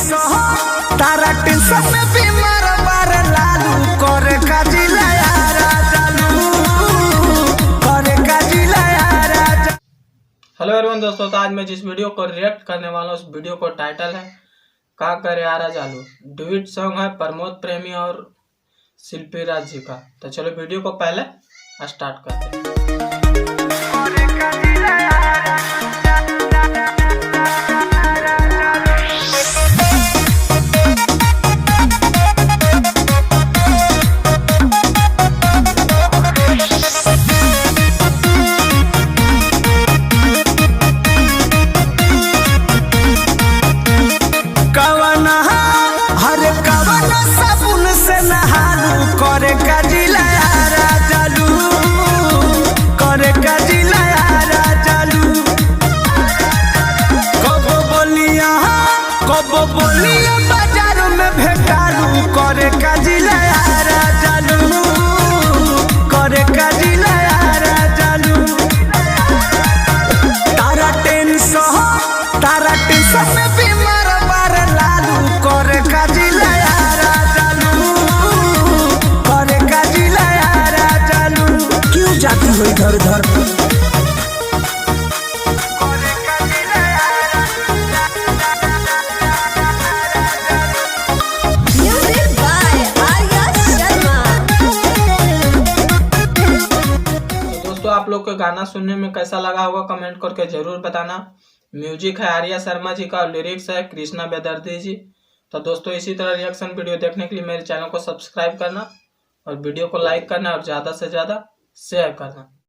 Tension तारा tension में बीमार बार लालू करे काजिला यारा चालू करे काजिला यारा। हेलो एवरीवन दोस्तों, तो आज मैं जिस वीडियो को रिएक्ट करने वाला हूँ उस वीडियो को टाइटल है का करे आरा चालू। ड्यूट सॉन्ग है प्रमोद प्रेमी और शिल्पी राज जी का। तो चलो वीडियो को पहले स्टार्ट करते हैं। करे काजिला यारा चालू करे काजिला यारा चालू कबो बोलिया बाजार में भेटालू करे काजिला यारा चालू करे काजिला यारा चालू। तारा टेंशन में बीमार बार लालू करे काजिला यारा चालू करे काजिला यारा चालू। क्यों जाती हो इधर उधर आप लोग को गाना सुनने में कैसा लगा होगा कमेंट करके जरूर बताना। म्यूजिक है आर्या शर्मा जी का और लिरिक्स है कृष्णा बेदर्दी जी। तो दोस्तों इसी तरह रिएक्शन वीडियो देखने के लिए मेरे चैनल को सब्सक्राइब करना और वीडियो को लाइक करना और ज़्यादा से ज़्यादा शेयर करना।